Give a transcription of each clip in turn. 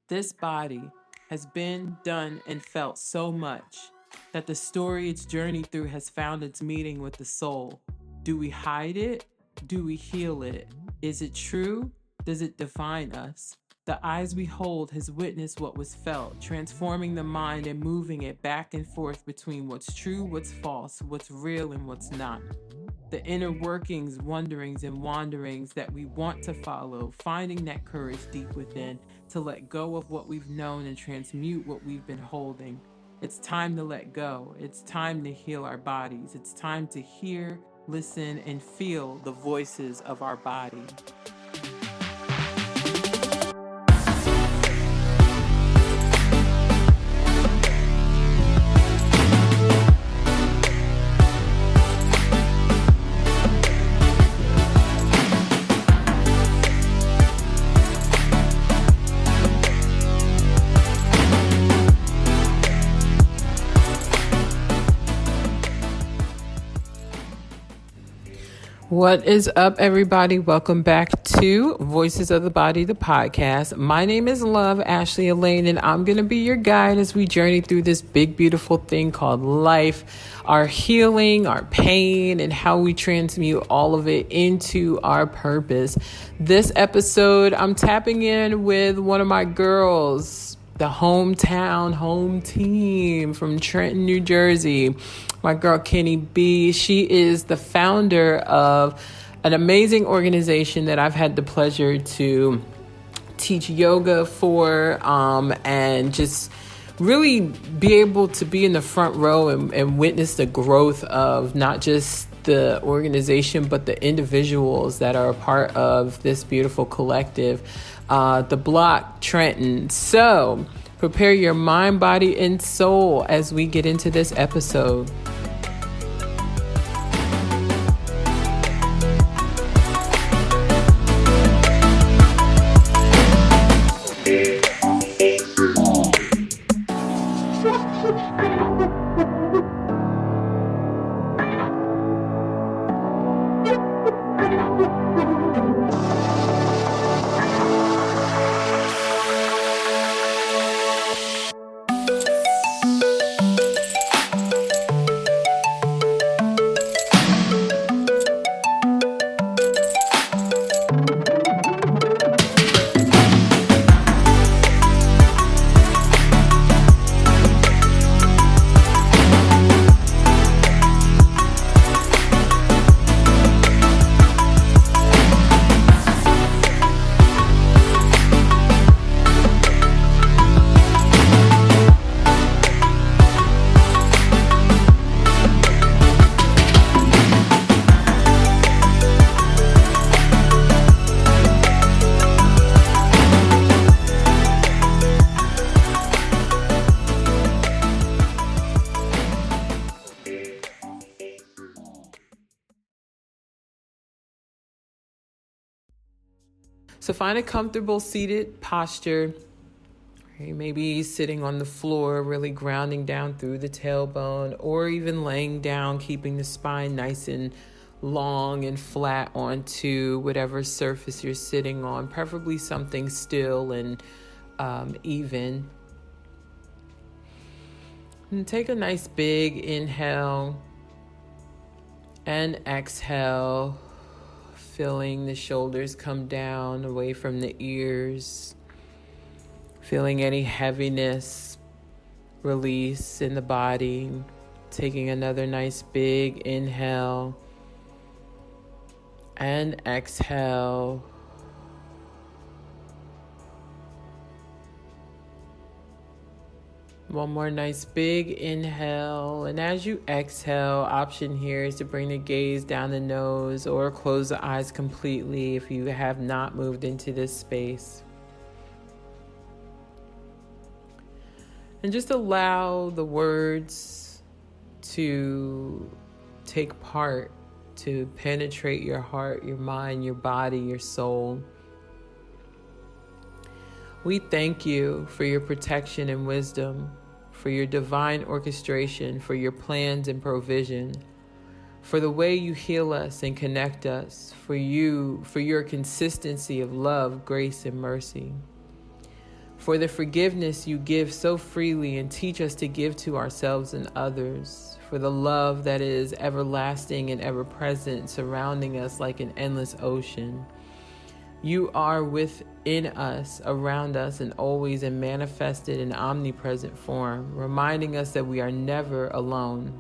This body has been, done, and felt so much that the story it's journeyed through has found its meeting with the soul. Do we hide it? Do we heal it? Is it true? Does it define us? The eyes we hold has witnessed what was felt, transforming the mind and moving it back and forth between what's true, what's false, what's real, and what's not. The inner workings, wonderings, and wanderings that we want to follow, finding that courage deep within to let go of what we've known and transmute what we've been holding. It's time to let go. It's time to heal our bodies. It's time to hear, listen, and feel the voices of our body. What is up, everybody? Welcome back to Voices of the Body, the podcast. My name is Love, Ashley Elaine, and I'm going to be your guide as we journey through this big, beautiful thing called life, our healing, our pain, and how we transmute all of it into our purpose. This episode, I'm tapping in with one of my girls, the home team from Trenton, New Jersey. My girl, Kenny B. She is the founder of an amazing organization that I've had the pleasure to teach yoga for, and just really be able to be in the front row and witness the growth of not just the organization, but the individuals that are a part of this beautiful collective, the Block Trenton. So prepare your mind, body, and soul as we get into this episode. So find a comfortable seated posture. Maybe sitting on the floor, really grounding down through the tailbone, or even laying down, keeping the spine nice and long and flat onto whatever surface you're sitting on, preferably something still and even. And take a nice big inhale and exhale. Feeling the shoulders come down away from the ears. Feeling any heaviness release in the body. Taking another nice big inhale and exhale. One more nice big inhale, and as you exhale, option here is to bring the gaze down the nose or close the eyes completely if you have not moved into this space. And just allow the words to take part, to penetrate your heart, your mind, your body, your soul. We thank you for your protection and wisdom, for your divine orchestration, for your plans and provision, for the way you heal us and connect us, for your consistency of love, grace, and mercy. for the forgiveness you give so freely and teach us to give to ourselves and others, for the love that is everlasting and ever present, surrounding us like an endless ocean. You are within us, around us, and always in manifested and omnipresent form, reminding us that we are never alone.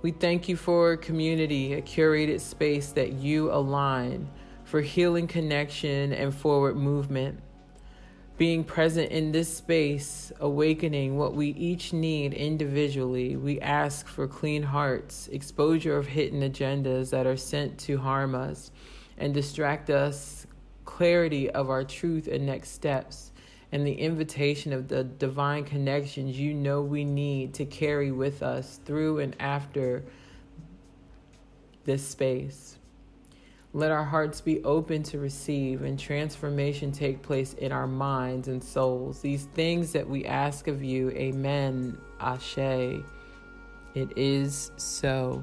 We thank you for community, a curated space that you align, for healing connection and forward movement. Being present in this space, awakening what we each need individually, we ask for clean hearts, exposure of hidden agendas that are sent to harm us and distract us, clarity of our truth and next steps, and the invitation of the divine connections you know we need to carry with us through and after this space. Let our hearts be open to receive and transformation take place in our minds and souls. These things that we ask of you, amen, ashe. It is so.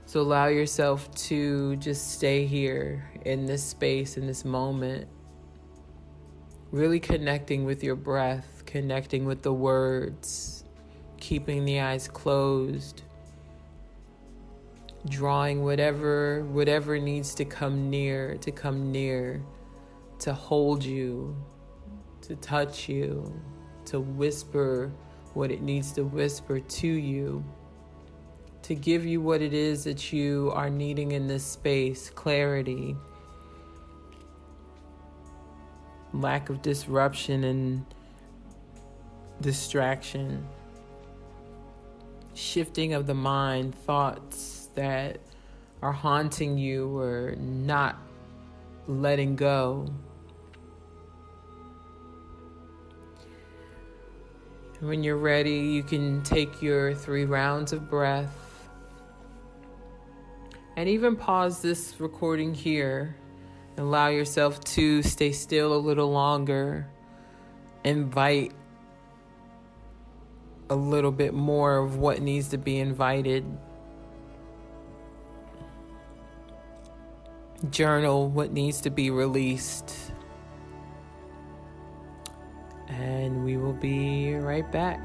So allow yourself to just stay here in this space, in this moment, really connecting with your breath, connecting with the words, keeping the eyes closed, drawing whatever needs to come near, to hold you, to touch you, to whisper what it needs to whisper to you, to give you what it is that you are needing in this space: clarity, lack of disruption and distraction, shifting of the mind, thoughts that are haunting you or not letting go. When you're ready, you can take your 3 rounds of breath. And even pause this recording here and allow yourself to stay still a little longer. Invite a little bit more of what needs to be invited. Journal what needs to be released. And we will be right back.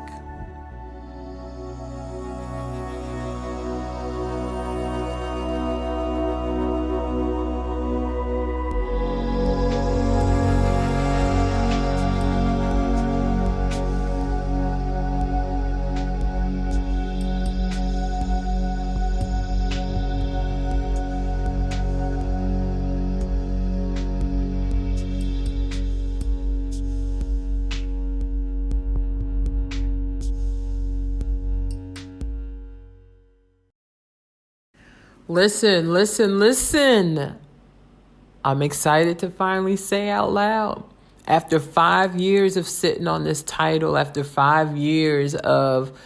Listen. I'm excited to finally say out loud. After 5 years of sitting on this title, after 5 years of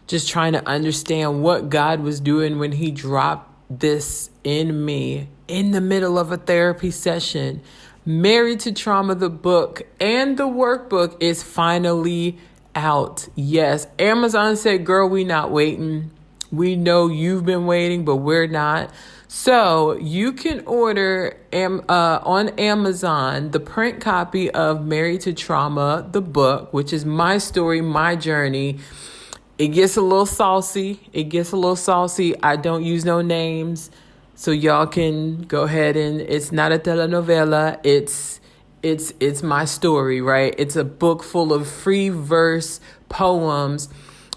just trying to understand what God was doing when he dropped this in me in the middle of a therapy session, Married to Trauma, the book and the workbook is finally out. Yes, Amazon said, girl, we not waiting. We know you've been waiting, but we're not. So you can order on Amazon the print copy of Married to Trauma, the book, which is my story, my journey. It gets a little saucy. I don't use no names. So y'all can go ahead and it's not a telenovela. It's my story, right? It's a book full of free verse poems.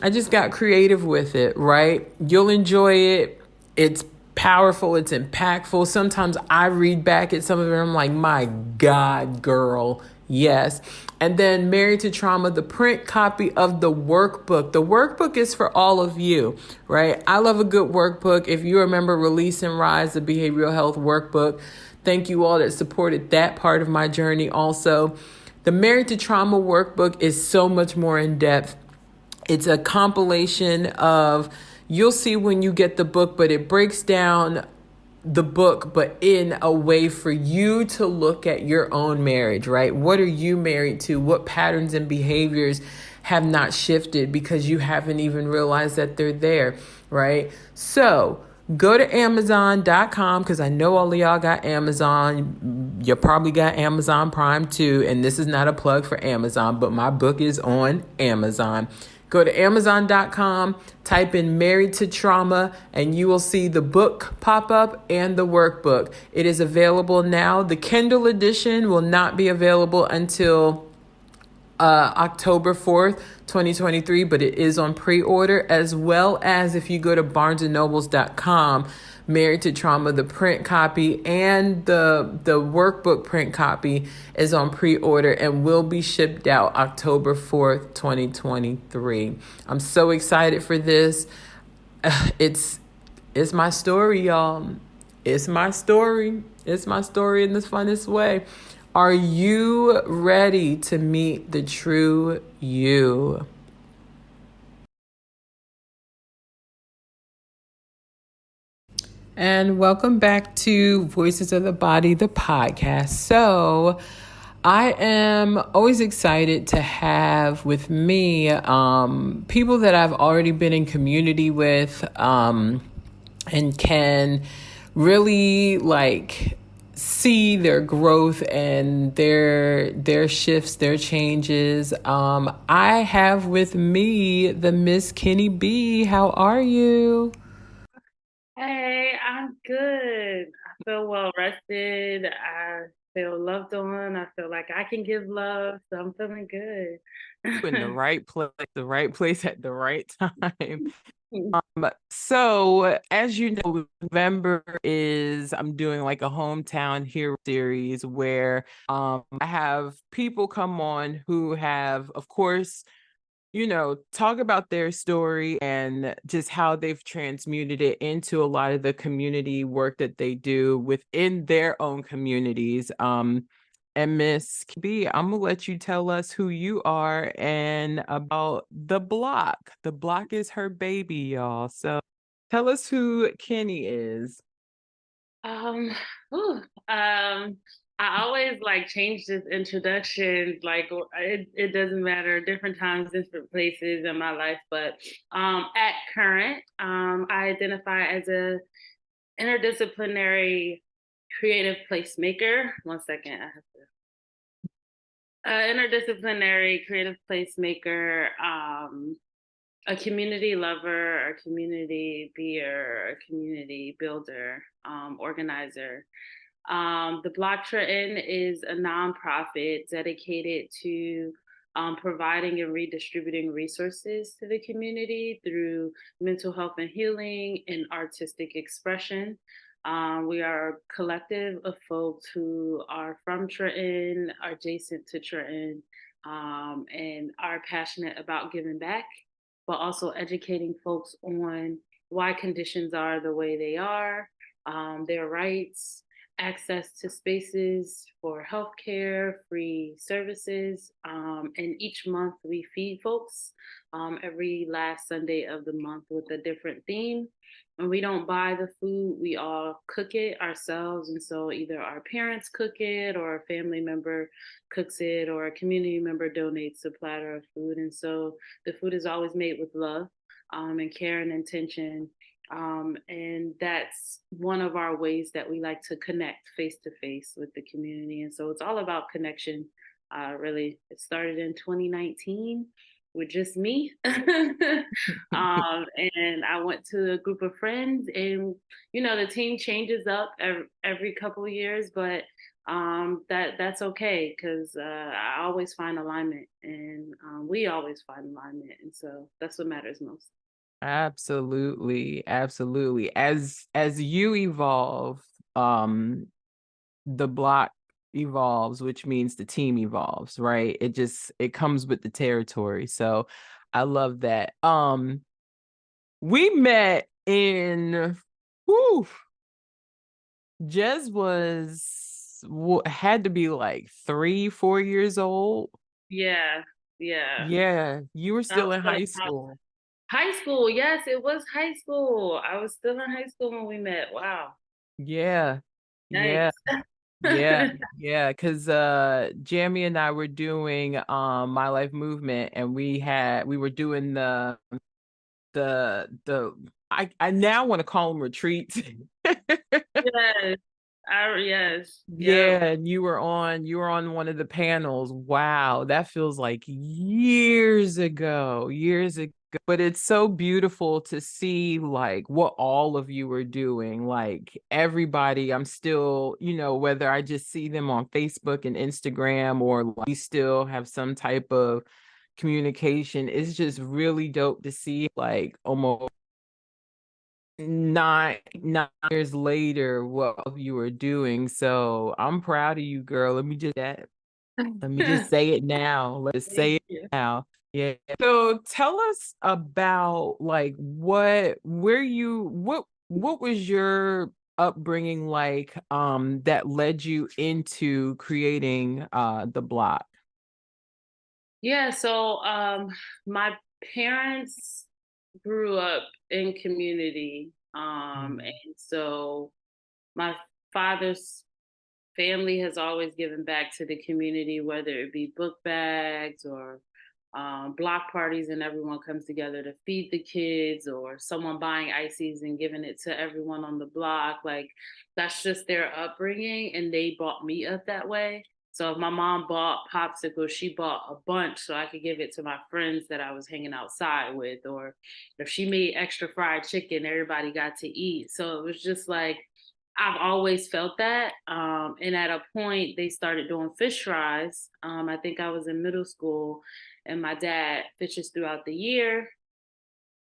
I just got creative with it, right? You'll enjoy it. It's powerful. It's impactful. Sometimes I read back at some of it. I'm like, my God, girl. Yes. And then Married to Trauma, the print copy of the workbook. The workbook is for all of you, right? I love a good workbook. If you remember Release and Rise, the behavioral health workbook, thank you all that supported that part of my journey also. The Married to Trauma workbook is so much more in depth. It's a compilation of, you'll see when you get the book, but it breaks down the book, but in a way for you to look at your own marriage, right? What are you married to? What patterns and behaviors have not shifted because you haven't even realized that they're there, right? So go to Amazon.com because I know all of y'all got Amazon. you probably got Amazon Prime too. And this is not a plug for Amazon, but my book is on Amazon. Go to Amazon.com, type in Married to Trauma, and you will see the book pop up and the workbook. It is available now. The Kindle edition will not be available until October 4th, 2023, but it is on pre-order, as well as if you go to barnesandnobles.com, Married to Trauma, the print copy and the workbook print copy is on pre-order and will be shipped out October 4th, 2023. I'm so excited for this. It's my story, y'all. It's my story. It's my story in the funnest way. Are you ready to meet the true you? And welcome back to Voices of the Body, the podcast. So, I am always excited to have with me people that I've already been in community with and can really see their growth and their shifts, their changes. I have with me the Miss Kenny B. How are you? Hey, I'm good. I feel well rested. I feel loved on. I feel like I can give love, so I'm feeling In good. the right place at the right time. So as you know, November is I'm doing like a hometown hero series where I have people come on who have, of course, talk about their story and just how they've transmuted it into a lot of the community work that they do within their own communities. And Miss B, I'm gonna let you tell us who you are and about the block. The block is her baby, y'all. So tell us who Kenny is. Um, ooh, I always like change this introduction. It doesn't matter, different times, different places in my life. But at current, I identify as a interdisciplinary creative placemaker. One second, I have to interdisciplinary creative placemaker, a community lover, a community beer, a community builder, organizer. The Block Trenton is a nonprofit dedicated to providing and redistributing resources to the community through mental health and healing and artistic expression. We are a collective of folks who are from Trenton, are adjacent to Trenton, and are passionate about giving back, but also educating folks on why conditions are the way they are, their rights, access to spaces for healthcare, free services. And each month we feed folks every last Sunday of the month with a different theme. And we don't buy the food, we all cook it ourselves. And so either our parents cook it, or a family member cooks it, or a community member donates a platter of food. And so the food is always made with love and care and intention. And that's one of our ways that we like to connect face to face with the community. And so it's all about connection. Really, it started in 2019 with just me. And I went to a group of friends, and the team changes up every couple of years, but that's okay, because I always find alignment, and we always find alignment, and so that's what matters most. Absolutely, absolutely. As you evolve, the block evolves, which means the team evolves, right? It comes with the territory. So I love that. We met in whew, Jez had to be like 3, 4 years old. Yeah, yeah. Yeah, you were That still in was high school. high school. Yes, it was high school. I was still in high school when we met. Wow. Yeah. Yeah. Thanks. Yeah, yeah, because Jamie and I were doing My Life Movement, and we were doing the I now want to call them retreats. Yes. Yes. Yep. Yeah, and you were on one of the panels. Wow, that feels like years ago, years ago. But it's so beautiful to see like what all of you are doing. Like everybody, I'm still, whether I just see them on Facebook and Instagram or like, we still have some type of communication. It's just really dope to see like almost 9 years later what you were doing. So I'm proud of you, girl. Let me just say it now. Let's say Thank it you. now. Yeah. So tell us about like what was your upbringing like that led you into creating the blog? Yeah, so my parents grew up in community. Mhm. And so my father's family has always given back to the community, whether it be book bags or block parties, and everyone comes together to feed the kids, or someone buying ices and giving it to everyone on the block. Like that's just their upbringing, and they brought me up that way. So if my mom bought popsicles, she bought a bunch so I could give it to my friends that I was hanging outside with, or if she made extra fried chicken, everybody got to eat. So it was just like I've always felt that. And at a point, they started doing fish fries. I think I was in middle school, and my dad fishes throughout the year.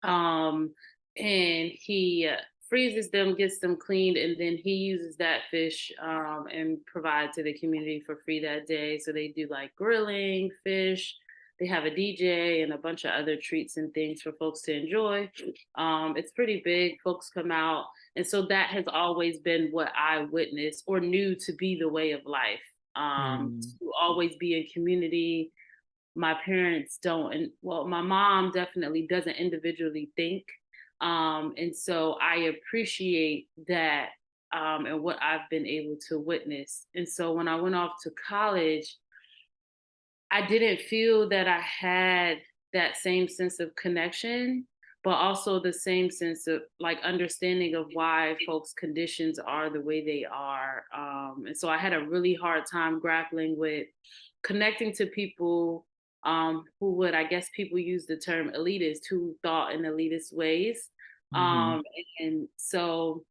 Um, and he freezes them, gets them cleaned, and then he uses that fish and provide to the community for free that day. So they do like grilling, fish. They have a DJ and a bunch of other treats and things for folks to enjoy. It's pretty big. Folks come out. And so that has always been what I witnessed or knew to be the way of life. Mhm. To always be in community. My parents don't, and well, my mom definitely doesn't individually think. And so I appreciate that, and what I've been able to witness. And so when I went off to college, I didn't feel that I had that same sense of connection, but also the same sense of like understanding of why folks' conditions are the way they are. And so I had a really hard time grappling with connecting to people who would, I guess people use the term elitist, who thought in elitist ways. Mhm. Um, and so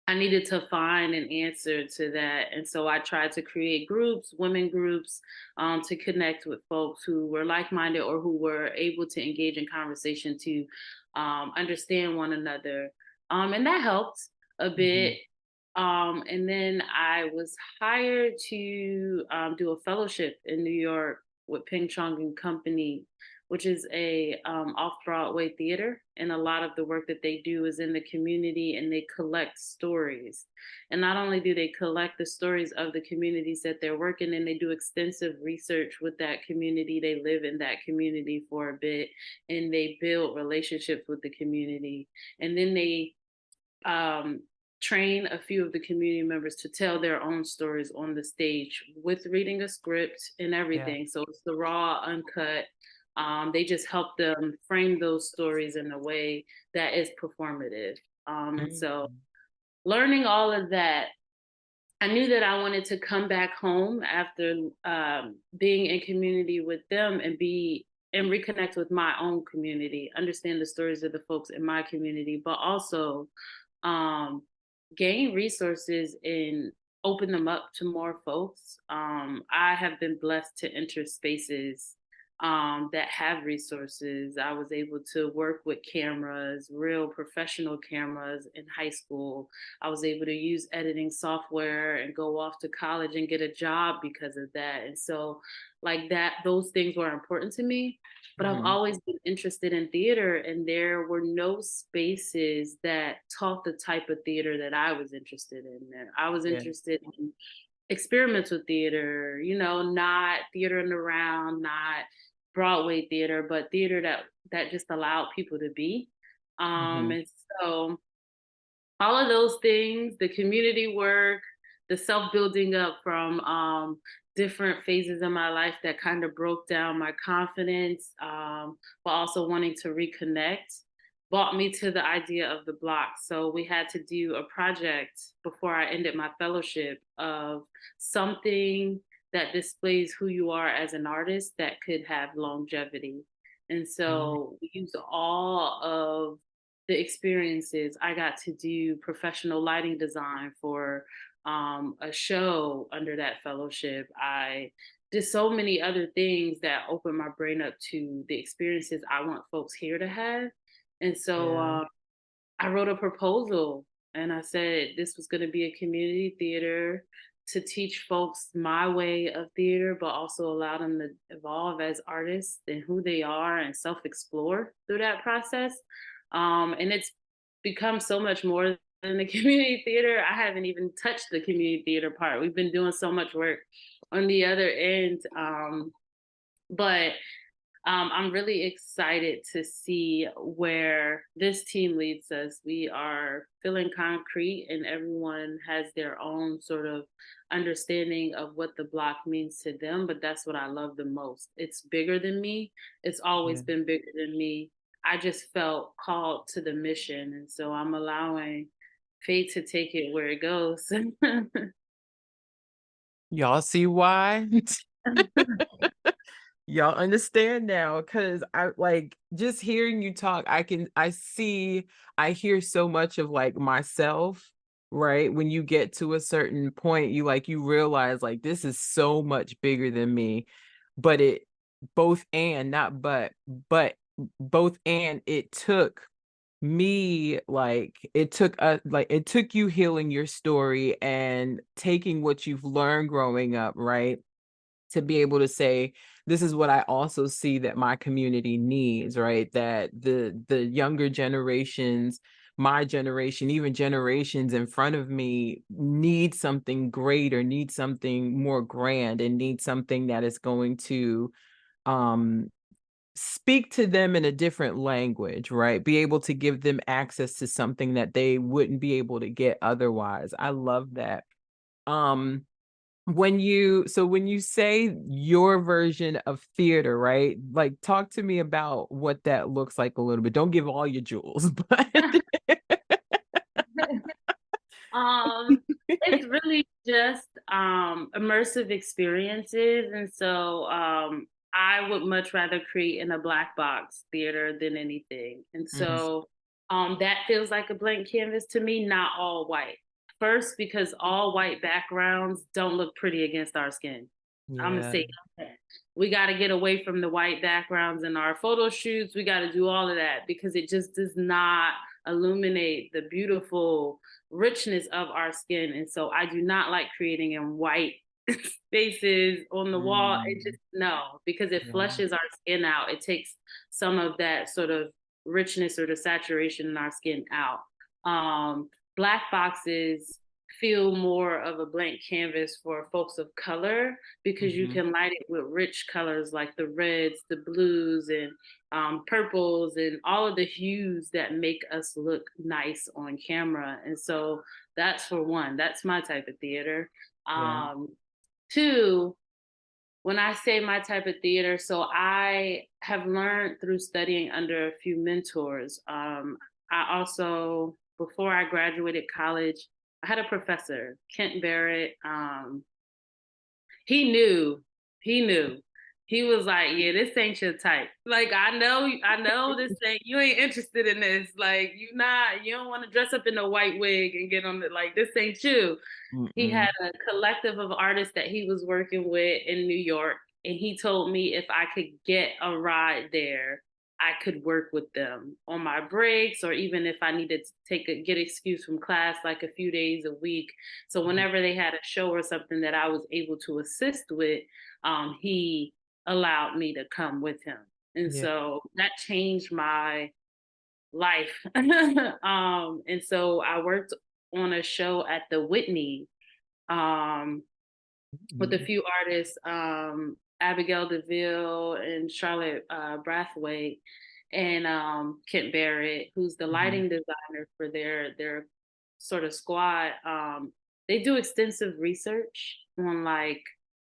I needed to find an answer to that. And so I tried to create groups, women groups, to connect with folks who were like minded or who were able to engage in conversation to understand one another. And that helped a Mhm. bit. And then I was hired to do a fellowship in New York with Ping Chong and Company, which is a off Broadway theater, and a lot of the work that they do is in the community, and they collect stories. And not only do they collect the stories of the communities that they're working in, they do extensive research with that community. They live in that community for a bit, and they build relationships with the community, and then they um, train a few of the community members to tell their own stories on the stage with reading a script and Yeah. everything. So it's the raw, uncut. They just help them frame those stories in a way that is performative. And so Mhm. learning all of that, I knew that I wanted to come back home after being in community with them and be and reconnect with my own community, understand the stories of the folks in my community, but also um, gain resources and open them up to more folks. I have been blessed to enter spaces that have resources. I was able to work with cameras, real professional cameras in high school. I was able to use editing software and go off to college and get a job because of that. And so, like that, those things were important to me. But I've Mhm. always been interested in theater, and there were no spaces that taught the type of theater that I was interested in. And I was Yeah. interested in experimental theater, not theater in the round, not Broadway theater, but theater that just allowed people to be. Mhm. And so all of those things, the community work, the self building up from different phases of my life that kind of broke down my confidence, but also wanting to reconnect. brought me to the idea of the block. So we had to do a project before I ended my fellowship of something that displays who you are as an artist that could have longevity. And Mm. so we used all of the experiences. I got to do professional lighting design for a show under that fellowship. I did so many other things that opened my brain up to the experiences I want folks here to have. And so Yeah. I wrote a proposal and I said this was going to be a community theater to teach folks my way of theater, but also allow them to evolve as artists and who they are and self explore through that process. And it's become so much more than the community theater. I haven't even touched the community theater part. We've been doing so much work on the other end. But I'm really excited to see where this team leads us. We are feeling concrete, and everyone has their own sort of understanding of what the block means to them. But that's what I love the most. It's bigger than me, it's always Yeah. been bigger than me. I just felt called to the mission. And so I'm allowing fate to take it where it goes. Y'all see why? Y'all understand now, because I like just hearing you talk, I hear so much of like myself, right? When you get to a certain point, you realize like this is so much bigger than me, but it both and not but both and it took me it took you healing your story and taking what you've learned growing up, right? To be able to say, this is what I also see that my community needs, right? That the younger generations, my generation, even generations in front of me need something greater, need something more grand, and need something that is going to um speak to them in a different language, right? Be able to give them access to something that they wouldn't be able to get otherwise. I love that. Um when you say your version of theater, right? Like talk to me about what that looks like a little bit. Don't give all your jewels, but Um, it's really just immersive experiences, and so I would much rather create in a black box theater than anything. And Mhm. so that feels like a blank canvas to me, not all white. First, because all white backgrounds don't look pretty against our skin. I'm gonna Yeah. say that. We got to get away from the white backgrounds in our photo shoots. We got to do all of that because it just does not illuminate the beautiful richness of our skin. And so I do not like creating in white spaces on the wall. It Mm, just, no, because it yeah. flushes our skin out. It takes some of that sort of richness or the saturation in our skin out. Black boxes feel more of a blank canvas for folks of color because you Mhm. can light it with rich colors like the reds, the blues, and purples, and all of the hues that make us look nice on camera. And so that's for one, that's my type of theater. Yeah. Two, when I say my type of theater, so I have learned through studying under a few mentors. I also, before I graduated college, I had a professor, Kent Barrett. He knew, he knew. He was like, "Yeah, this ain't your type. Like, I know this ain't. You ain't interested in this. Like, you don't want to dress up in a white wig and get on the like. This ain't you." He had Mm-mm. a collective of artists that he was working with in New York, and he told me if I could get a ride there, I could work with them on my breaks, or even if I needed to get excused from class like a few days a week. So whenever they had a show or something that I was able to assist with, he allowed me to come with him, and Yeah. so that changed my life. And so I worked on a show at the Whitney um, with a Mm. few artists, Abigail DeVille and Charlotte Brathwaite, and Kent Barrett, who's the Mhm. lighting designer for their sort of squad. They do extensive research on like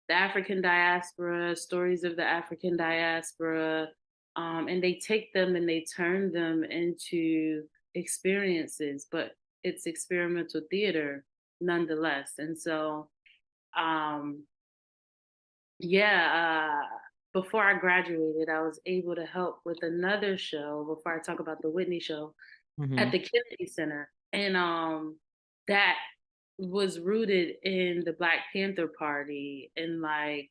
the African diaspora, stories of the African diaspora, and they take them and they turn them into experiences, but it's experimental theater nonetheless. And so, um, yeah, before I graduated, I was able to help with another show before I talk about the Whitney show Hmm. at the Kennedy Center. And that was rooted in the Black Panther Party and like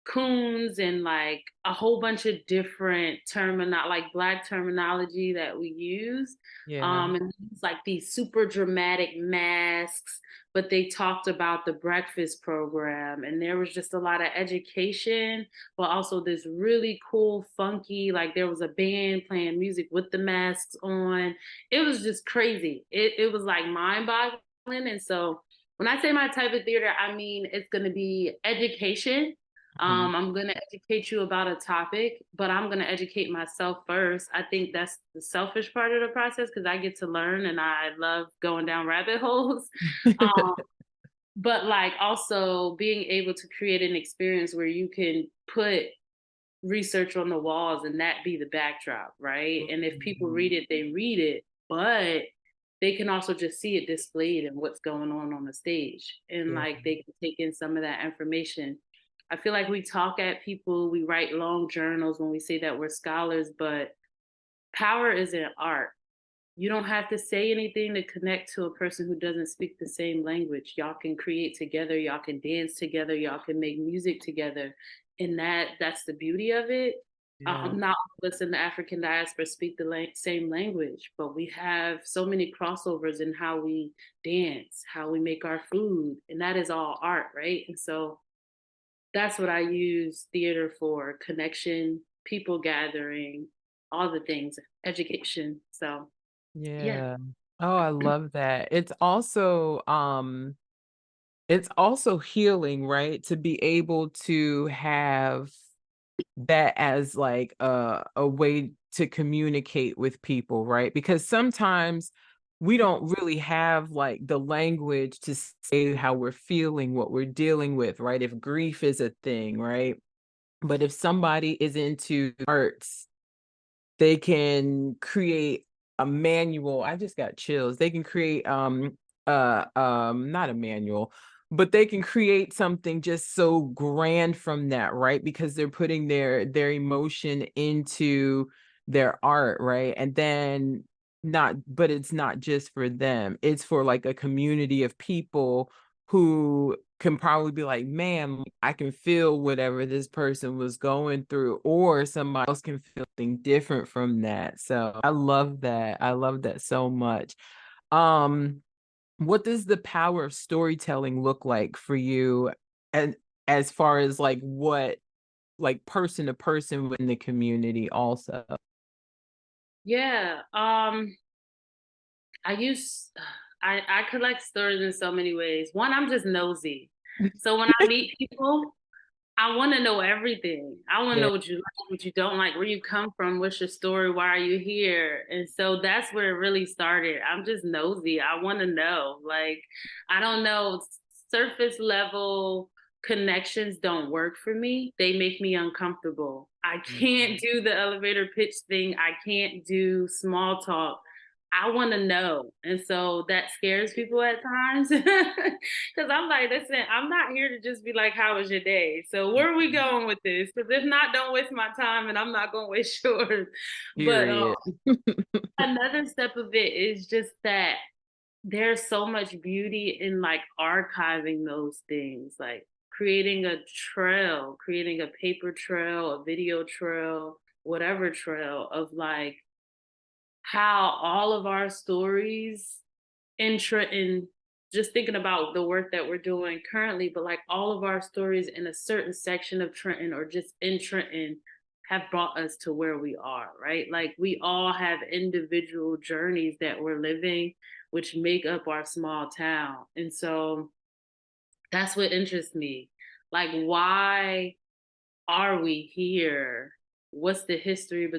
coons and like a whole bunch of different like black terminology that we use. Yeah. And it's like these super dramatic masks, but they talked about the breakfast program, and there was just a lot of education, but also this really cool, funky, like there was a band playing music with the masks on. It was just crazy. It was like mind boggling. And so when I say my type of theater, I mean it's going to be education. Hmm. I'm going to educate you about a topic, but I'm going to educate myself first. I think that's the selfish part of the process because I get to learn and I love going down rabbit holes. Um, but like also being able to create an experience where you can put research on the walls and that be the backdrop, right? And if people read it, they read it, but they can also just see it displayed and what's going on the stage. And Yeah. like they can take in some of that information. I feel like we talk at people, we write long journals when we say that we're scholars, but power is in art. You don't have to say anything to connect to a person who doesn't speak the same language. Y'all can create together, y'all can dance together, y'all can make music together. And that's the beauty of it. Yeah. Not all of us in the African diaspora speak the same language, but we have so many crossovers in how we dance, how we make our food, and that is all art, right? And so that's what I use theater for: connection, people gathering, all the things, education. So, yeah. Yeah. Oh, I love that. It's also healing, right? To be able to have that as like a way to communicate with people, right? Because sometimes we don't really have like the language to say how we're feeling, what we're dealing with, right? If grief is a thing, right? But if somebody is into arts, they can create a manual. I just got chills. They can create not a manual, but they can create something just so grand from that, right? Because they're putting their emotion into their art, right? And then not but it's not just for them. It's for like a community of people who can probably be like, man, I can feel whatever this person was going through, or somebody else can feel something different from that. So I love that. I love that so much. Um, what does the power of storytelling look like for you? And as far as like what, like person to person within the community also? Yeah. I use I collect stories in so many ways. One, I'm just nosy. So when I meet people, I want to know everything. I want to Yeah. know what you like, what you don't like, where you come from, what's your story, why are you here? And so that's where it really started. I'm just nosy. I want to know. Like, I don't know, surface level connections don't work for me. They make me uncomfortable. I can't do the elevator pitch thing. I can't do small talk. I want to know. And so that scares people at times because I'm like, listen, I'm not here to just be like, how was your day? So where are we going with this? Because if not, don't waste my time and I'm not going to waste yours. But Period. another step of it is just that there's so much beauty in like archiving those things, like creating a trail, creating a paper trail, a video trail, whatever trail of like how all of our stories in Trenton, just thinking about the work that we're doing currently, but like all of our stories in a certain section of Trenton or just in Trenton have brought us to where we are, right? Like we all have individual journeys that we're living, which make up our small town. And so that's what interests me. Like, why are we here? What's the history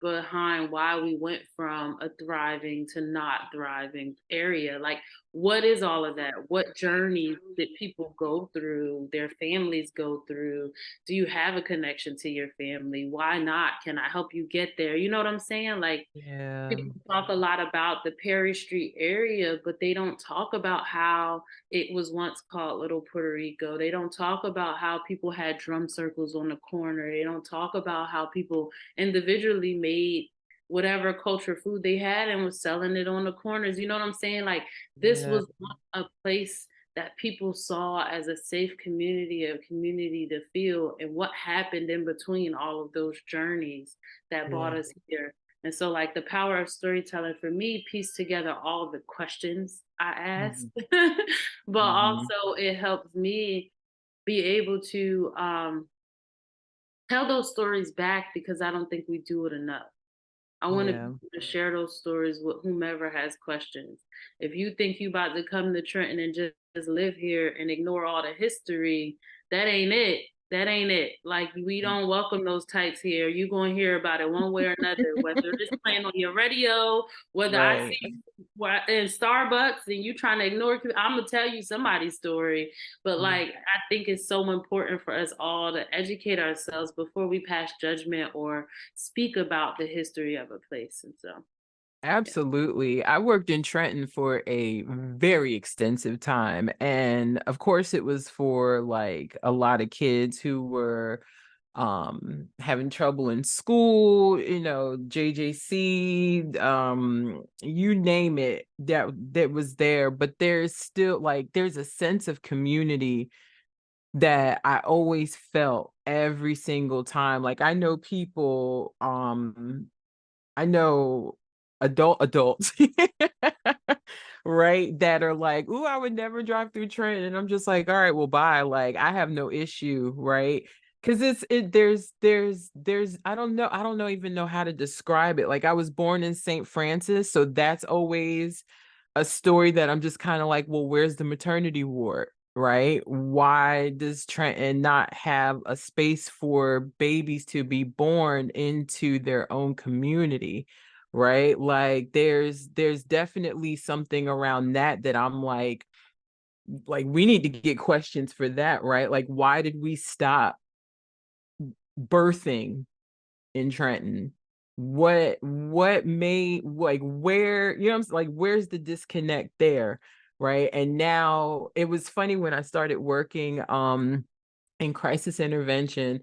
behind why we went from a thriving to not thriving area? Like, what is all of that? What journeys did people go through, their families go through? Do you have a connection to your family? Why not? Can I help you get there? You know what I'm saying? Like, Yeah. people talk a lot about the Perry Street area, but they don't talk about how it was once called Little Puerto Rico. They don't talk about how people had drum circles on the corner. They don't talk about how people individually made whatever culture food they had and was selling it on the corners. You know what I'm saying? Like, this Yeah. was not a place that people saw as a safe community, a community to feel, and what happened in between all of those journeys that brought Yeah. us here. And so, like, the power of storytelling for me pieced together all the questions I asked, Mhm. but Mhm. also it helps me be able to tell those stories back because I don't think we do it enough. I want to be Yeah. able to share those stories with whomever has questions. If you think you about to come to Trenton and just live here and ignore all the history, that ain't it. That ain't it. Like, we don't welcome those types here. You're gonna hear about it one way or another, whether it's playing on your radio, whether I Right. see in Starbucks and you trying to ignore. I'm gonna tell you somebody's story. But like, I think it's so important for us all to educate ourselves before we pass judgment or speak about the history of a place. And so, yeah. Absolutely. I worked in Trenton for a very extensive time. And of course, it was for like a lot of kids who were having trouble in school, JJC, you name it, that was there. But there's still like there's a sense of community that I always felt every single time. Like I know adults, right, that are like, "Ooh, I would never drive through Trenton." And I'm just like, "All right, well, bye." Like, I have no issue, right? Because there's I don't know even know how to describe it. Like, I was born in St. Francis, so that's always a story that I'm just kind of like, well, where's the maternity ward? Right? Why does Trenton not have a space for babies to be born into their own community? Right? Like there's definitely something around that I'm like we need to get questions for that, right? Like why did we stop birthing in Trenton? What made like where, I'm like where's the disconnect there? Right. And now it was funny when I started working in crisis intervention.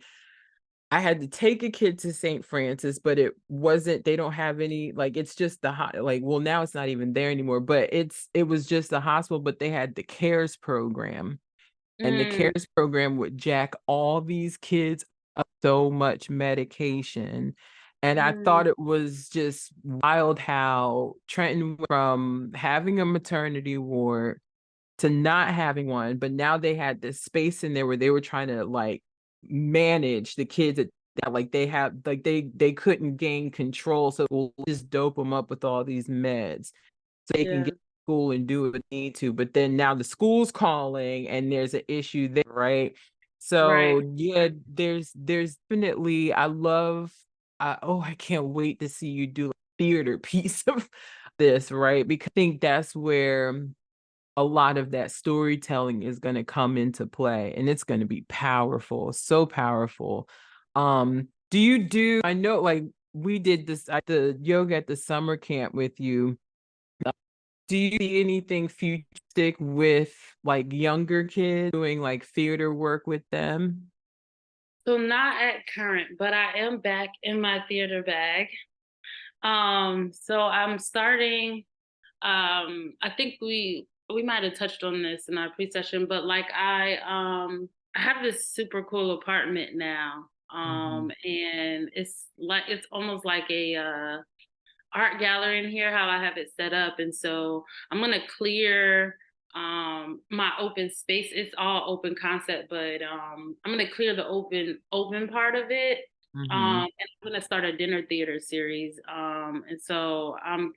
I had to take a kid to St. Francis, but it wasn't, they don't have any, like, it's just the hot, like, well, now it's not even there anymore, but it was just the hospital, but they had the CARES program, and the Mm, CARES program would jack all these kids up so much medication. And I mm, thought it was just wild how Trenton went from having a maternity ward to not having one, but now they had this space in there where they were trying to like manage the kids that like they have like they couldn't gain control, so we'll just dope them up with all these meds so they can yeah. get to school and do what they need to. But then now the school's calling and there's an issue there, right? Right. So yeah, there's definitely I can't wait to see you do a theater piece of this, right? Because I think that's where a lot of that storytelling is going to come into play, and it's going to be powerful, so powerful. Do you do, I know like we did this at the yoga at the summer camp with you. Do you see anything futuristic with like younger kids doing like theater work with them? So, not at current, but I am back in my theater bag. So I'm starting. I think we might have touched on this in our pre-session, but like, I have this super cool apartment now. Mhm. And it's almost like a art gallery in here, how I have it set up. And so I'm gonna clear my open space. It's all open concept, but I'm gonna clear the open part of it. Mhm. And I'm gonna start a dinner theater series. And so I'm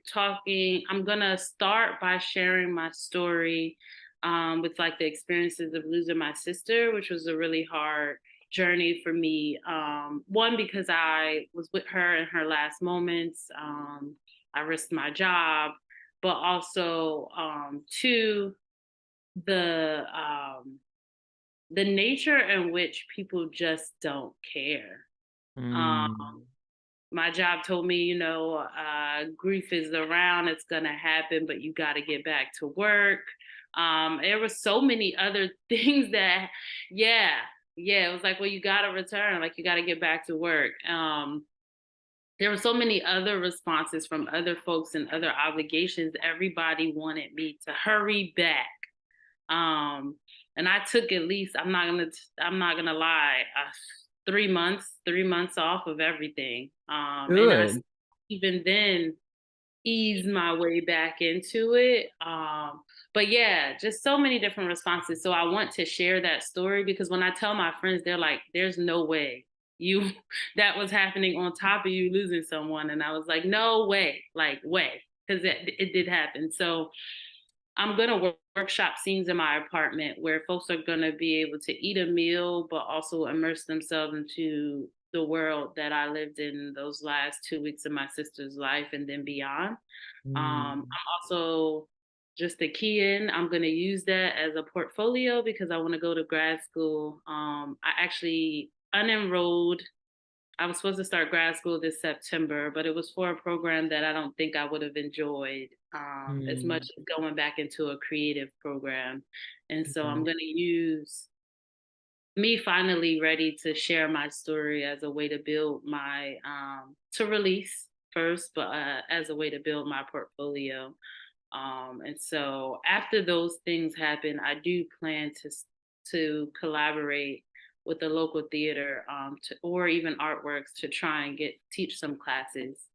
gonna start by sharing my story with like the experiences of losing my sister, which was a really hard journey for me. One, because I was with her in her last moments. I risked my job. but also two, the um, the nature in which people just don't care. Um, Mm. my job told me, grief is around, it's gonna happen, but you got to get back to work. There were so many other things that, yeah, yeah, it was like, well, you got to return, like you got to get back to work. There were so many other responses from other folks and other obligations. Everybody wanted me to hurry back. And I took at least, I'm not gonna lie, 3 months off of everything. And Good. even then ease my way back into it. But yeah, just so many different responses. So I want to share that story because when I tell my friends, they're like, there's no way you that was happening on top of you losing someone. And I was like, no way, like way, because it did happen. So I'm going to workshop scenes in my apartment where folks are going to be able to eat a meal, but also immerse themselves into the world that I lived in those last 2 weeks of my sister's life and then beyond. I'm Mm. also just a key in. I'm going to use that as a portfolio because I want to go to grad school. I actually unenrolled. I was supposed to start grad school this September, but it was for a program that I don't think I would have enjoyed as much Mm. as going back into a creative program. And so I'm Mm. going to use me finally ready to share my story as a way to build my, to release first, but as a way to build my portfolio. And so after those things happen, I do plan to collaborate with the local theater or even artworks to try and teach some classes.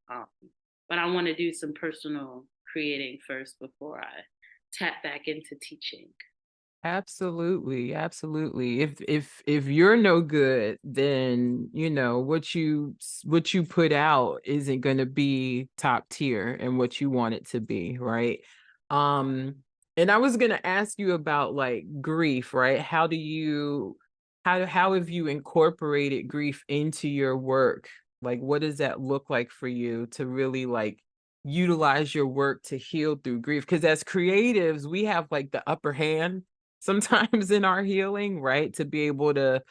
But I want to do some personal creating first before I tap back into teaching. Absolutely, absolutely. If you're no good, then what you put out isn't going to be top tier and what you want it to be, right? Um, and I was going to ask you about like grief, right? How have you incorporated grief into your work? Like, what does that look like for you to really like utilize your work to heal through grief? Because as creatives, we have like the upper hand sometimes in our healing, right? To be able to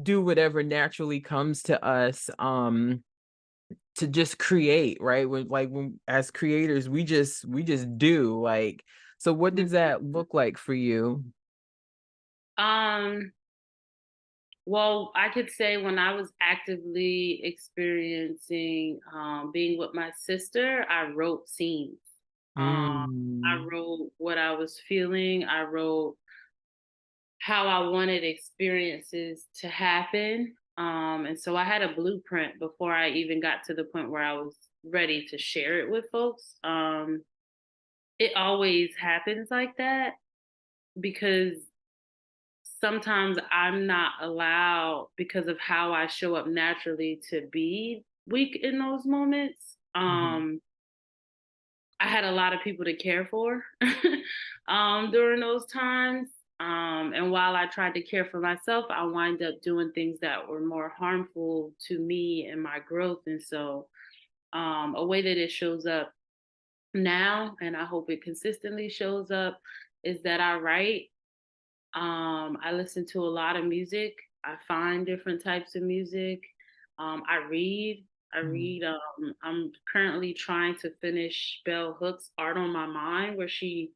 do whatever naturally comes to us, to just create, right? When as creators, we just do like, so what does Mhm. that look like for you? Um, well, I could say when I was actively experiencing being with my sister, I wrote scenes. I Mm. wrote what I was feeling. I wrote how I wanted experiences to happen. And so I had a blueprint before I even got to the point where I was ready to share it with folks. It always happens like that because sometimes I'm not allowed because of how I show up naturally to be weak in those moments. Mhm. I had a lot of people to care for during those times. And while I tried to care for myself, I wind up doing things that were more harmful to me and my growth. And so, a way that it shows up now, and I hope it consistently shows up, is that I write. I listen to a lot of music. I find different types of music. I read. I Mm. read. I'm currently trying to finish Bell Hooks' Art on My Mind, where she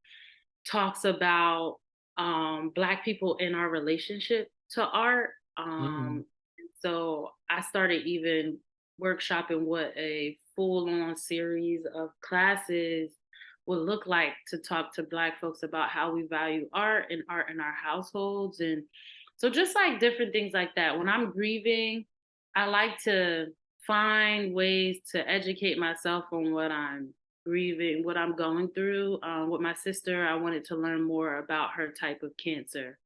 talks about Black people in our relationship to art. Mm. So I started even workshopping what a full on series of classes would look like to talk to Black folks about how we value art and art in our households. And so just like different things like that. When I'm grieving, I like to find ways to educate myself on what I'm grieving, what I'm going through. With my sister, I wanted to learn more about her type of cancer.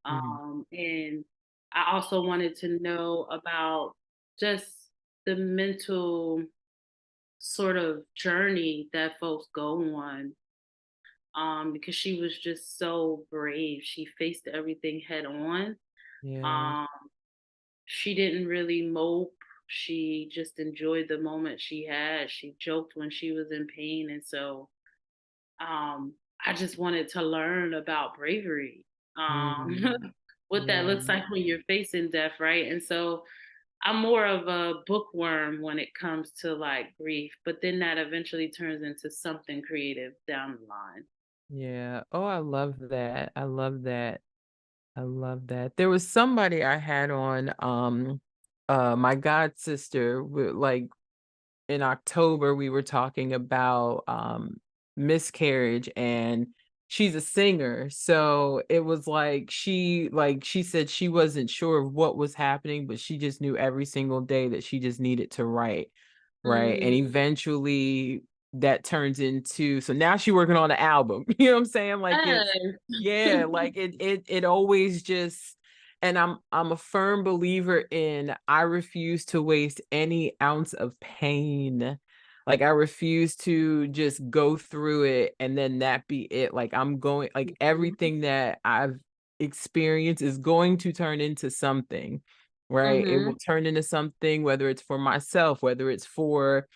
Mhm. And I also wanted to know about just the mental sort of journey that folks go on. Because she was just so brave. She faced everything head on. Yeah. Um, she didn't really mope. She just enjoyed the moment she had. She joked when she was in pain. And so I just wanted to learn about bravery, Mm, what that yeah. looks like when you're facing death, right? And so I'm more of a bookworm when it comes to like grief, but then that eventually turns into something creative down the line. Yeah. Oh, I love that. I love that. I love that. There was somebody I had on my god sister, like in October we were talking about miscarriage, and she's a singer. So it was like she said she wasn't sure of what was happening, but she just knew every single day that she just needed to write, right? And Mhm. eventually that turns into, so now she's working on an album. You know what I'm saying? Like it's, Yes. yeah, like it always just, and I'm a firm believer in, I refuse to waste any ounce of pain. Like I refuse to just go through it and then that be it. Like I'm going, like everything that I've experienced is going to turn into something, right? It will Mhm. turn into something, whether it's for myself, whether it's for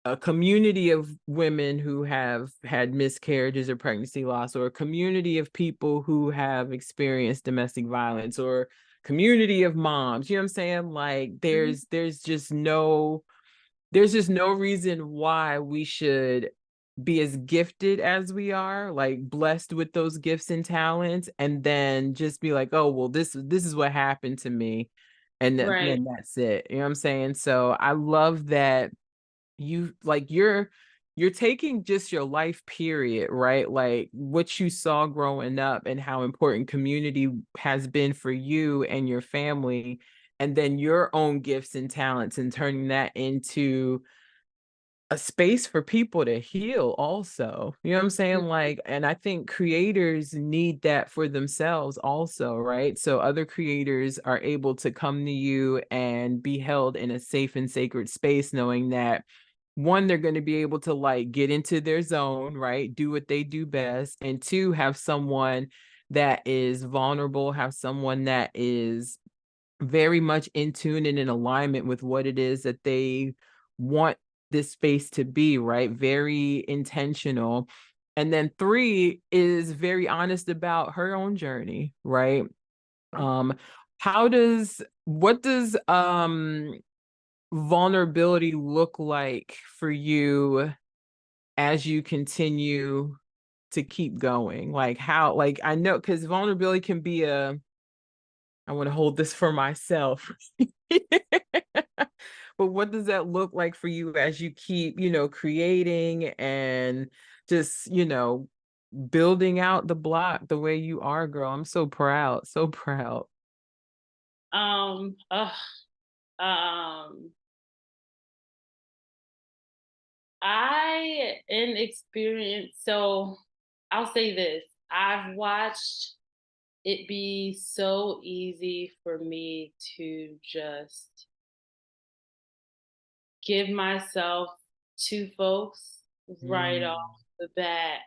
a community of women who have had miscarriages or pregnancy loss, or a community of people who have experienced domestic violence, or community of moms. You know what I'm saying? Like Mhm. there's just no reason why we should be as gifted as we are, like blessed with those gifts and talents, and then just be like, oh well, this is what happened to me, and Right. then that's it. You know what I'm saying? So I love that you, like, you're taking just your life period, right? Like what you saw growing up and how important community has been for you and your family, and then your own gifts and talents, and turning that into a space for people to heal also. You know what I'm saying? Like, and I think creators need that for themselves also, right? So other creators are able to come to you and be held in a safe and sacred space, knowing that one, they're going to be able to like get into their zone, right? Do what they do best. And two, have someone that is vulnerable, have someone that is very much in tune and in alignment with what it is that they want this space to be, right? Very intentional. And then three is very honest about her own journey, right? Um, what does vulnerability look like for you as you continue to keep going? Like how, like I know, because vulnerability can be a, I want to hold this for myself. But what does that look like for you as you keep, creating and just, building out the block the way you are, girl? I'm so proud, so proud. Um, ugh, um, I inexperienced, so I'll say this. I've watched it be so easy for me to just give myself to folks right off Mm, the bat,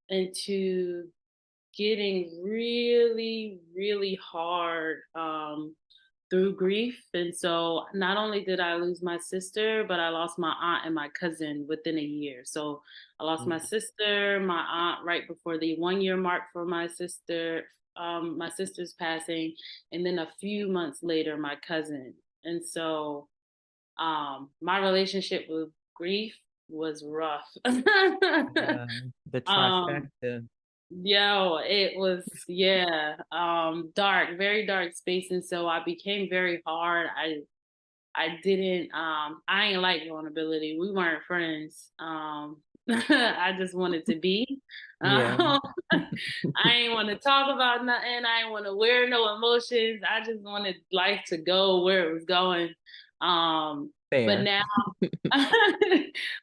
into getting really, really hard through grief. And so not only did I lose my sister, but I lost my aunt and my cousin within a year. So I lost my mm, sister, my aunt right before the 1 year mark for my sister's passing, and then a few months later, my cousin. And so my relationship with grief was rough. yeah, the um trifecta. Yo, it was, yeah, dark, very dark space. And so I became very hard. I didn't I ain't like vulnerability. We weren't friends. I just wanted to be. Yeah, I ain't want to talk about nothing. I ain't want to wear no emotions. I just wanted life to go where it was going. But fair. now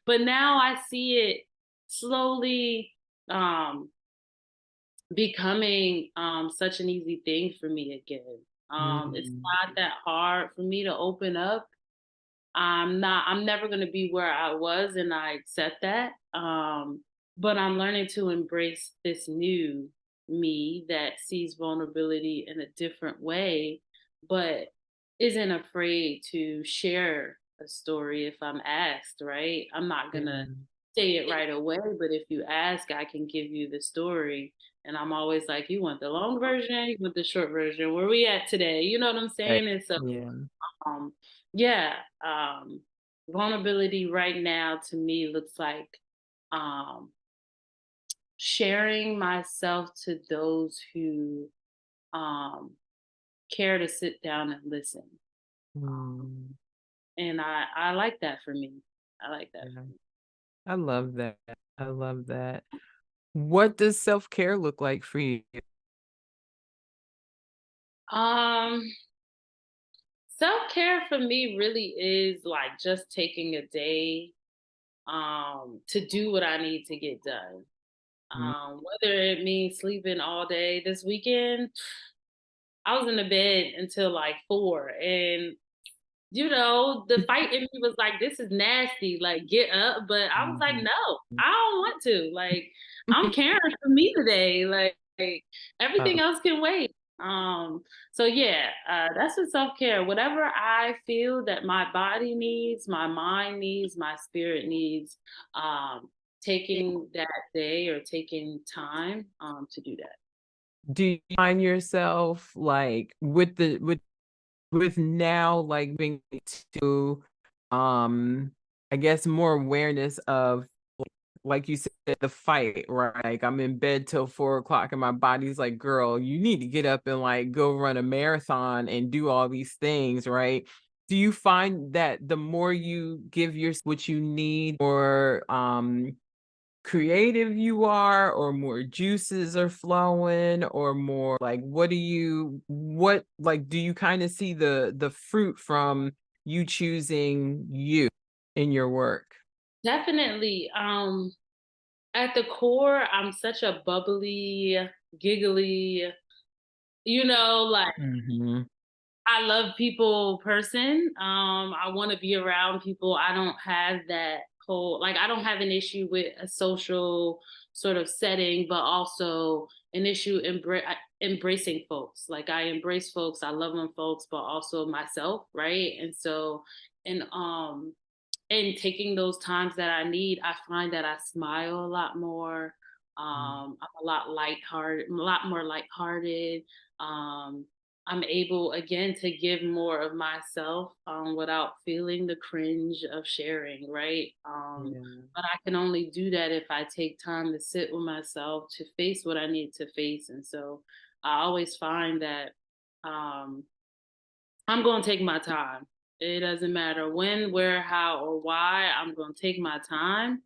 but now I see it slowly um becoming such an easy thing for me again. It's Mm, not that hard for me to open up. I'm never going to be where I was, and I accept that. But I'm learning to embrace this new me that sees vulnerability in a different way, but isn't afraid to share a story if I'm asked, right? I'm not going yeah. to say it right away, but if you ask, I can give you the story. And I'm always like, you want the long version? You want the short version? Where we at today? You know what I'm Right. saying? And so, Yeah. um, yeah, vulnerability right now to me looks like um, sharing myself to those who um, care to sit down and listen. Um, Mm, and I like that for me. I like that yeah. for me. I love that. I love that. What does self-care look like for you? Um, Self care for me really is like just taking a day to do what I need to get done. Mm. Whether it means sleeping all day this weekend, I was in the bed until like 4, and the fight in me was like, this is nasty, like get up. But I was like, Mhm. no, I don't want to. Like, I'm caring for me today. Like everything Oh, else can wait. So yeah, that's what self-care. Whatever I feel that my body needs, my mind needs, my spirit needs, taking that day or taking time to do that. do you find yourself like with now like being to um I guess more awareness of like you said, the fight, right? Like I'm in bed till 4 o'clock and my body's like, girl, you need to get up and like go run a marathon and do all these things, right? Do you find that the more you give your what you need, or creative you are, or more juices are flowing, or more like what like do you kind of see the fruit from you choosing you in your work? Definitely. At the core, I'm such a bubbly, giggly, like Hmm. I love people person. I want to be around people. I don't have that whole, like, I don't have an issue with a social sort of setting, but also an issue embracing folks. Like, I embrace folks, I love them folks, but also myself, right? And, and taking those times that I need, I find that I smile a lot more. I'm a lot lighthearted, a lot more lighthearted. Um, I'm able again to give more of myself without feeling the cringe of sharing, right? Yeah. But I can only do that if I take time to sit with myself, to face what I need to face. And so I always find that um, I'm going to take my time. It doesn't matter when, where, how, or why. I'm going to take my time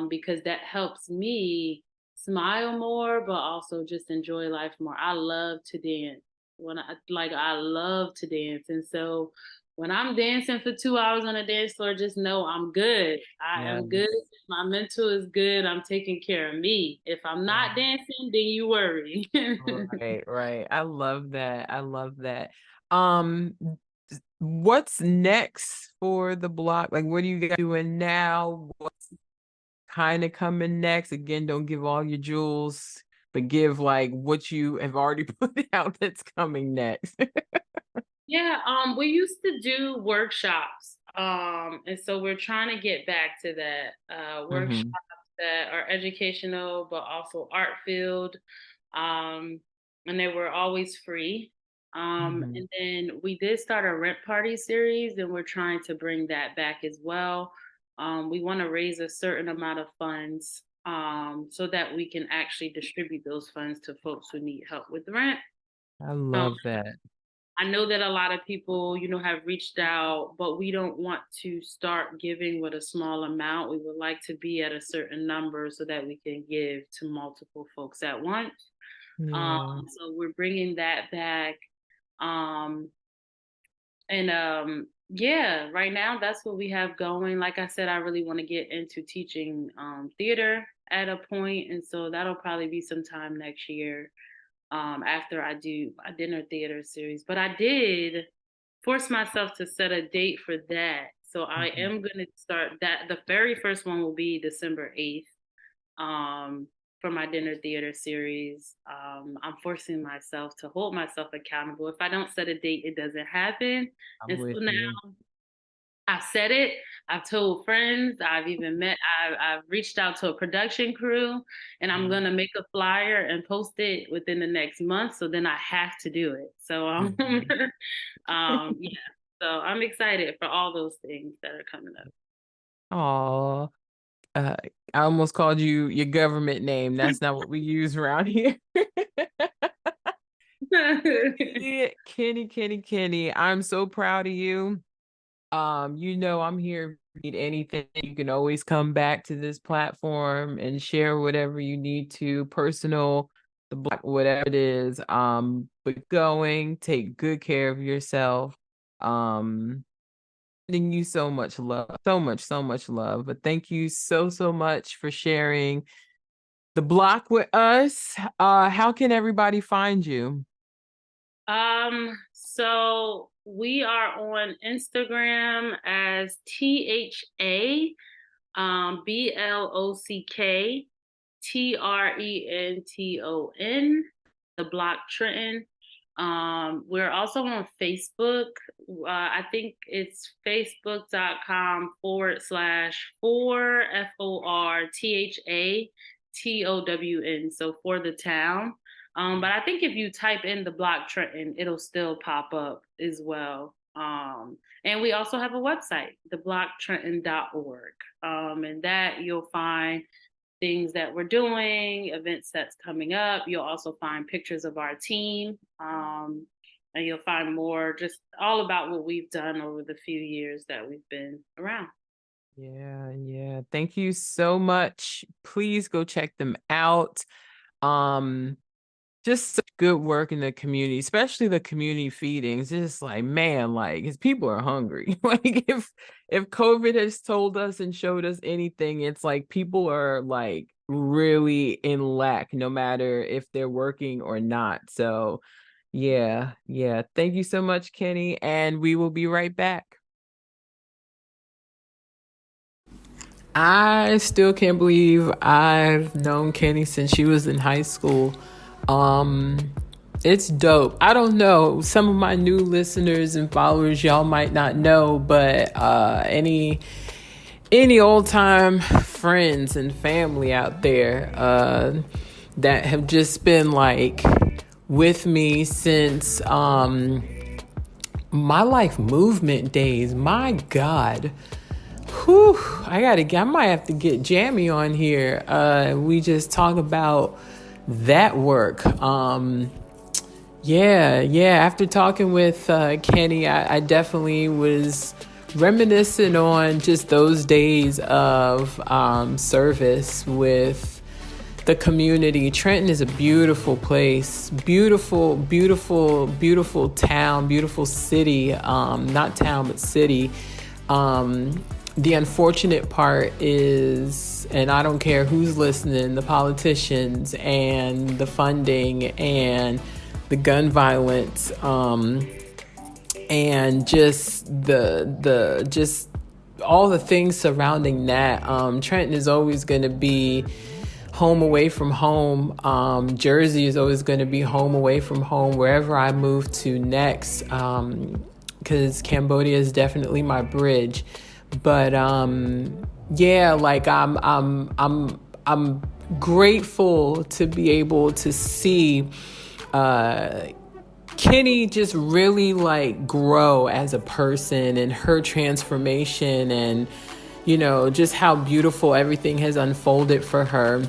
because that helps me smile more, but also just enjoy life more. I love to dance. I love to dance, and so when I'm dancing for 2 hours on a dance floor, just know I'm good. I Yeah. am good. My mental is good. I'm taking care of me. If I'm not dancing, then you worry. Right, right. I love that. I love that. Um, what's next for the block? Like, what are you guys doing now? What's kind of coming next? Again, don't give all your jewels, but give like what you have already put out that's coming next. Yeah, we used to do workshops. And so we're trying to get back to that workshops Hmm. that are educational but also art filled. Um, and they were always free. Hmm. And then we did start a rent party series, and we're trying to bring that back as well. We want to raise a certain amount of funds so that we can actually distribute those funds to folks who need help with rent. I Um, love that. I know that a lot of people, have reached out, but we don't want to start giving with a small amount. We would like to be at a certain number so that we can give to multiple folks at once. Um, Yeah, so we're bringing that back. Um, and yeah, right now that's what we have going. Like I said, I really want to get into teaching theater at a point, and so that'll probably be sometime next year after I do a dinner theater series. But I did force myself to set a date for that. So I mhm. am going to start that. The very first one will be December 8th for my dinner theater series. I'm forcing myself to hold myself accountable. If I don't set a date, it doesn't happen. I'm And so with now you. I've said it. I've told friends. I've even met. I've reached out to a production crew, and I'm gonna make a flyer and post it within the next month. So then I have to do it. So Mhm. yeah. So I'm excited for all those things that are coming up. Aw, uh, I almost called you your government name. That's not what we use around here. Yeah, Kenny, I'm so proud of you. I'm here if you need anything. You can always come back to this platform and share whatever you need to, personal, the black, whatever it is. But take good care of yourself. Um, Sending you so much love, so much love. But thank you so much for sharing the block with us. How can everybody find you? So we are on Instagram as THA BLOCK the block Trenton. We're also on Facebook. I think it's facebook.com/4 FORTHATOWN. So for the town. But I think if you type in the block Trenton, it'll still pop up as well. And we also have a website, theblocktrenton.org. And that you'll find things that we're doing, events that's coming up. You'll also find pictures of our team. And you'll find more just all about what we've done over the few years that we've been around. Yeah. Thank you so much. Please go check them out. Um, just such good work in the community, especially the community feedings. Just like, man, like his people are hungry. Like if COVID has told us and showed us anything, it's like people are like really in lack, no matter if they're working or not. So yeah. Thank you so much, Kenny. And we will be right back. I still can't believe I've known Kenny since she was in high school. Um, it's dope. I don't know. Some of my new listeners and followers, y'all might not know, but any old time friends and family out there that have just been like with me since my life movement days. My God. Whew, I might have to get Jamie on here. We just talk about that work. After talking with Kenny, I definitely was reminiscent on just those days of service with the community. Trenton is a beautiful place, beautiful town, beautiful city. Not town, but city. The unfortunate part is, and I don't care who's listening, the politicians and the funding and the gun violence, and just the just all the things surrounding that. Trenton is always going to be home away from home. Jersey is always going to be home away from home wherever I move to next, because Cambodia is definitely my bridge. But like I'm grateful to be able to see Kenny just really like grow as a person and her transformation, and just how beautiful everything has unfolded for her.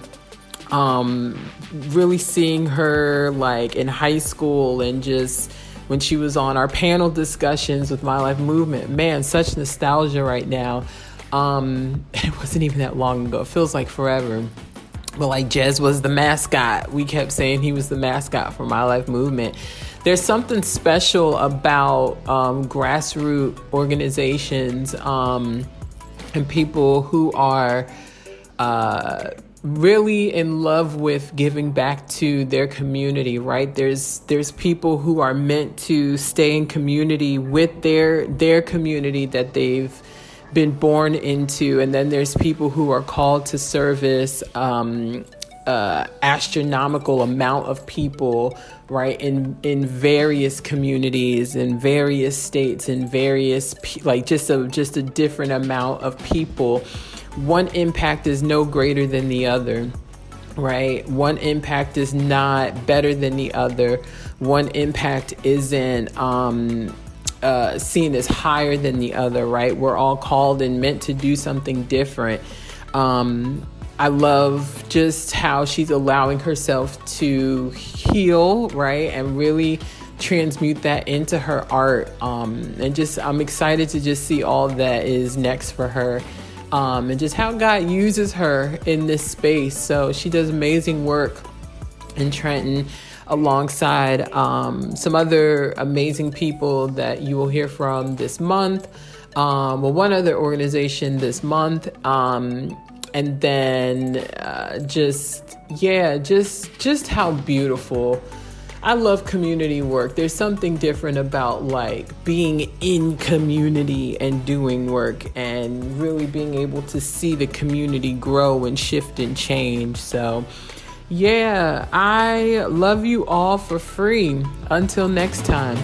Really seeing her like in high school and just when she was on our panel discussions with My Life Movement. Man, such nostalgia right now. It wasn't even that long ago. It feels like forever. But like Jez was the mascot. We kept saying he was the mascot for My Life Movement. There's something special about grassroots organizations and people who are really in love with giving back to their community, right? There's people who are meant to stay in community with their community that they've been born into, and then there's people who are called to service astronomical amount of people, right, in various communities, in various states, in various like just a different amount of people. One impact is no greater than the other, right? One impact is not better than the other. One impact isn't seen as higher than the other, right? We're all called and meant to do something different. I love just how she's allowing herself to heal, right? And really transmute that into her art. And just, I'm excited to just see all that is next for her. And just how God uses her in this space. So she does amazing work in Trenton alongside some other amazing people that you will hear from this month. One other organization this month. And then just how beautiful. I love community work. There's something different about like being in community and doing work and really being able to see the community grow and shift and change. So yeah, I love you all for free. Until next time.